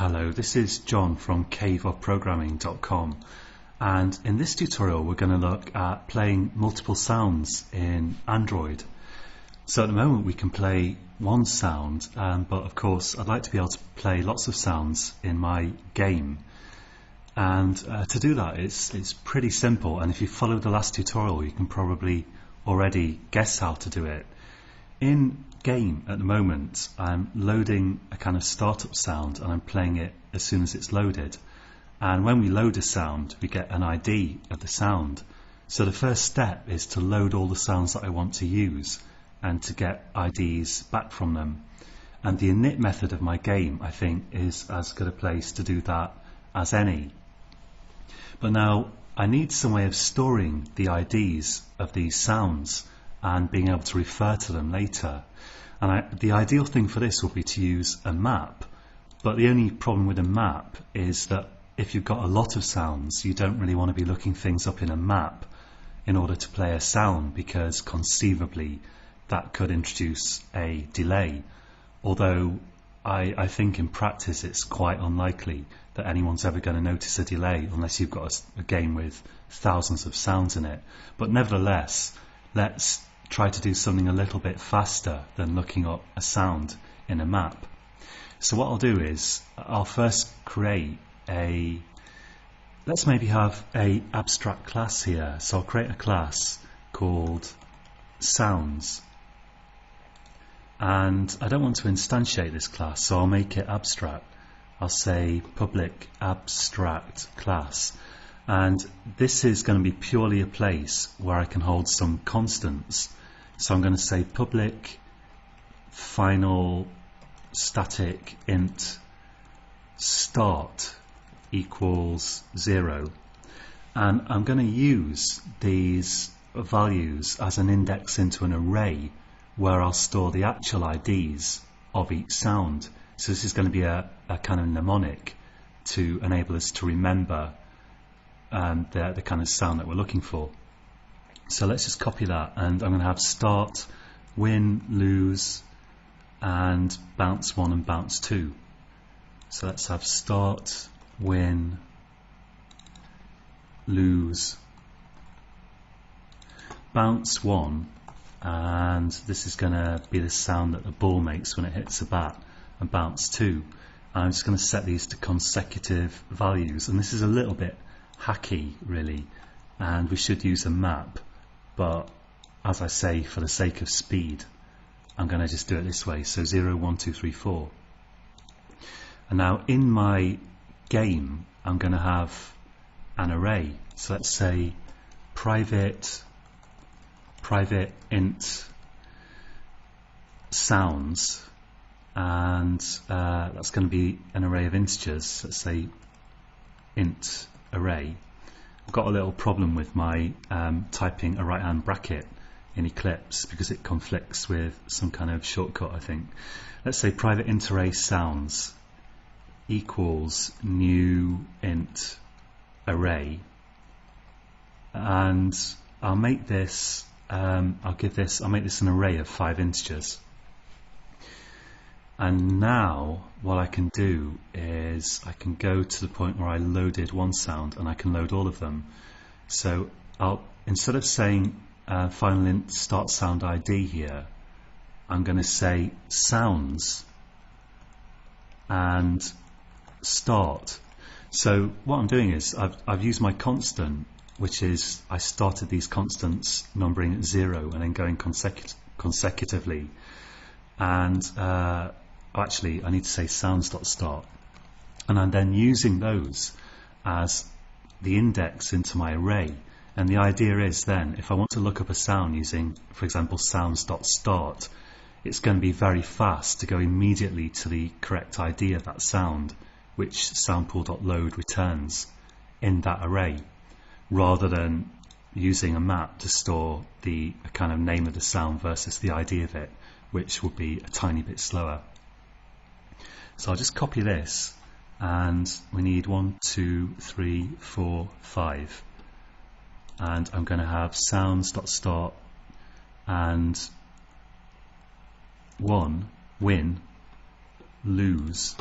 Hello, this is John from caveofprogramming.com, and in this tutorial we're going to look at playing multiple sounds in Android. So at the moment we can play one sound, but of course I'd like to be able to play lots of sounds in my game. And to do that it's pretty simple, and if you follow the last tutorial you can probably already guess how to do it. In game at the moment I'm loading a kind of startup sound and I'm playing it as soon as it's loaded, and when we load a sound we get an ID of the sound. So the first step is to load all the sounds that I want to use and to get IDs back from them, and the init method of my game I think is as good a place to do that as any. But now I need some way of storing the IDs of these sounds and being able to refer to them later. And the ideal thing for this would be to use a map, but the only problem with a map is that if you've got a lot of sounds you don't really want to be looking things up in a map in order to play a sound, because conceivably that could introduce a delay, although I think in practice it's quite unlikely that anyone's ever going to notice a delay unless you've got a game with thousands of sounds in it. But nevertheless, let's try to do something a little bit faster than looking up a sound in a map. So what I'll do is I'll first create let's maybe have a abstract class here. So I'll create a class called sounds, and I don't want to instantiate this class, so I'll make it abstract. I'll say public abstract class, and this is going to be purely a place where I can hold some constants. So I'm going to say public final static int start equals 0, and I'm going to use these values as an index into an array where I'll store the actual IDs of each sound. So this is going to be a kind of mnemonic to enable us to remember the kind of sound that we're looking for. So let's just copy that, and I'm going to have start, win, lose, and bounce 1 and bounce 2. So let's have start, win, lose, bounce 1, and this is going to be the sound that the ball makes when it hits a bat, and bounce 2. And I'm just going to set these to consecutive values, and this is a little bit hacky really, and we should use a map, but as I say, for the sake of speed I'm going to just do it this way. So 0, 1, 2, 3, 4. And now in my game I'm going to have an array. So let's say private int sounds, and that's going to be an array of integers. Let's say int array. I've got a little problem with my typing a right hand bracket in Eclipse because it conflicts with some kind of shortcut, I think. Let's say private int array sounds equals new int array, and I'll make this I'll make this an array of 5 integers. And now what I can do is I can go to the point where I loaded one sound and I can load all of them. So instead of saying final int start sound ID here, I'm going to say sounds and start. So what I'm doing is I've used my constant, which is I started these constants numbering at 0 and then going consecutively, and actually I need to say sounds.start, and I'm then using those as the index into my array. And the idea is then if I want to look up a sound using, for example, sounds.start, it's going to be very fast to go immediately to the correct ID of that sound, which soundpool.load returns in that array, rather than using a map to store the kind of name of the sound versus the ID of it, which would be a tiny bit slower. So I'll just copy this, and we need 1, 2, 3, 4, 5, and I'm going to have sounds.start and 1 win, lose,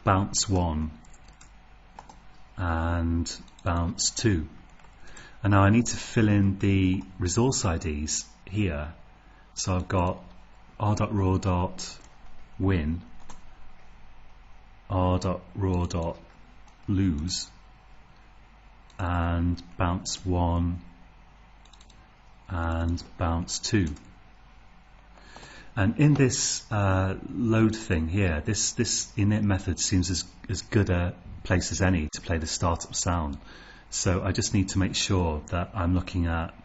bounce 1 and bounce 2. And now I need to fill in the resource IDs here. So I've got r.raw.win, r.raw.lose, and bounce 1 and bounce 2. And in this load thing here, this init method seems as good a place as any to play the startup sound. So I just need to make sure that I'm looking at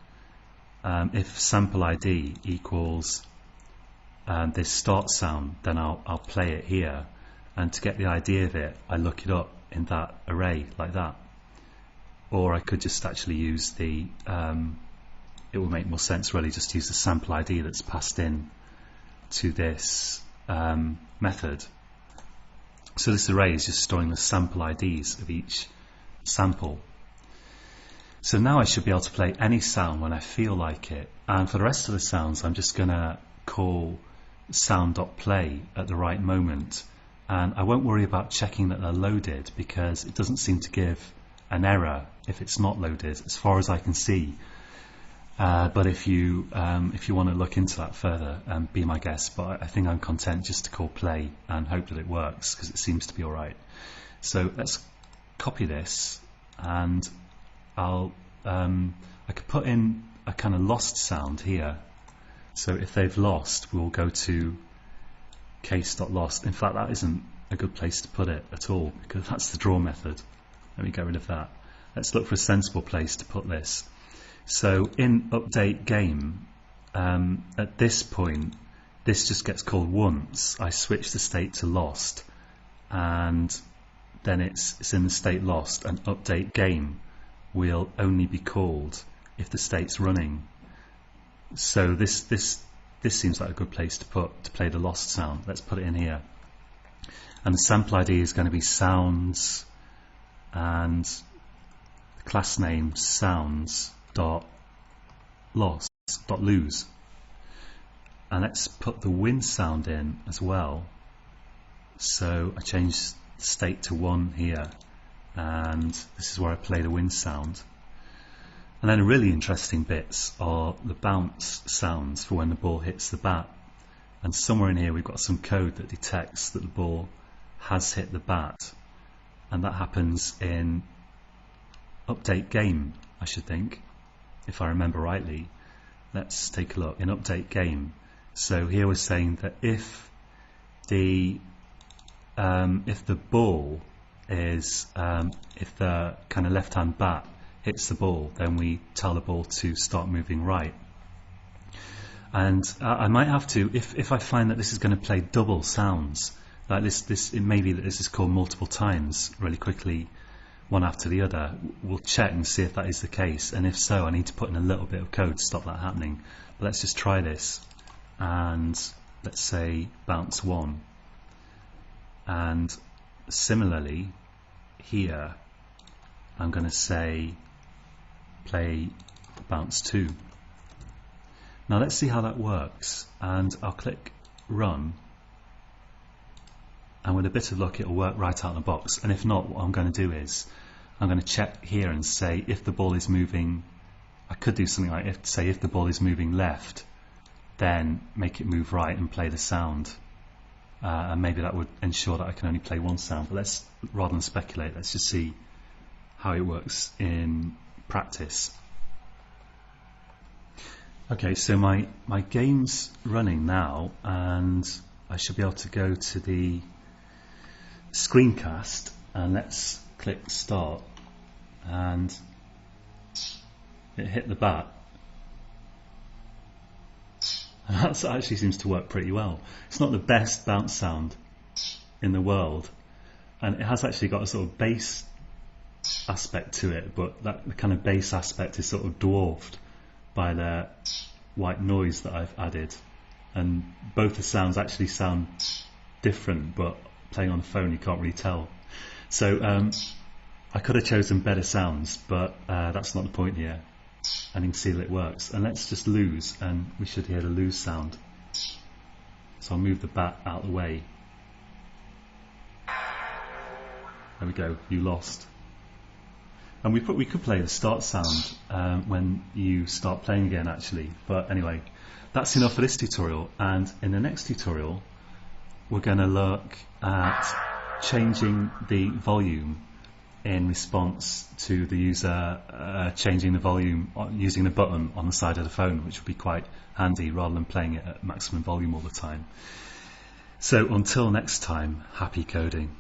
if sample ID equals this start sound, then I'll play it here. And to get the idea of it, I look it up in that array like that. Or I could just actually use the, it would make more sense really, just use the sample ID that's passed in to this method. So this array is just storing the sample IDs of each sample. So now I should be able to play any sound when I feel like it. And for the rest of the sounds, I'm just going to call sound.play at the right moment. And I won't worry about checking that they're loaded because it doesn't seem to give an error if it's not loaded, as far as I can see. But if you want to look into that further, be my guest. But I think I'm content just to call play and hope that it works because it seems to be all right. So let's copy this, and I could put in a kind of lost sound here. So if they've lost, we'll go to case.lost. In fact, that isn't a good place to put it at all because that's the draw method. Let me get rid of that. Let's look for a sensible place to put this. So in update game, at this point, this just gets called once. I switch the state to lost, and then it's in the state lost, and update game will only be called if the state's running. So this seems like a good place to play the lost sound. Let's put it in here. And the sample ID is going to be sounds, and the class name sounds.lose. And let's put the win sound in as well. So I change the state to 1 here, and this is where I play the win sound. And then the really interesting bits are the bounce sounds for when the ball hits the bat. And somewhere in here we've got some code that detects that the ball has hit the bat, and that happens in update game, I should think, if I remember rightly. Let's take a look in update game. So here we're saying that if the ball is if the kind of left hand bat hits the ball, then we tell the ball to start moving right. And I might have to, if I find that this is going to play double sounds, like this, it may be that this is called multiple times really quickly, one after the other. We'll check and see if that is the case, and if so, I need to put in a little bit of code to stop that happening. But let's just try this, and let's say bounce 1, and similarly here I'm going to say play bounce 2. Now let's see how that works, and I'll click run, and with a bit of luck it'll work right out of the box. And if not, what I'm going to do is I'm going to check here and say if the ball is moving, I could do something like if the ball is moving left, then make it move right and play the sound, and maybe that would ensure that I can only play one sound. But let's, rather than speculate, let's just see how it works in practice. Okay, so my game's running now, and I should be able to go to the screencast, and let's click start, and it hit the bat, and that actually seems to work pretty well. It's not the best bounce sound in the world, and it has actually got a sort of bass aspect to it, but the kind of bass aspect is sort of dwarfed by the white noise that I've added, and both the sounds actually sound different, but playing on the phone you can't really tell. So I could have chosen better sounds, but that's not the point here, and you can see that it works. And let's just lose, and we should hear the lose sound. So I'll move the bat out of the way. There we go, you lost. And we could play the start sound when you start playing again actually, but anyway, that's enough for this tutorial, and in the next tutorial we're going to look at changing the volume in response to the user changing the volume using the button on the side of the phone, which would be quite handy rather than playing it at maximum volume all the time. So until next time, happy coding.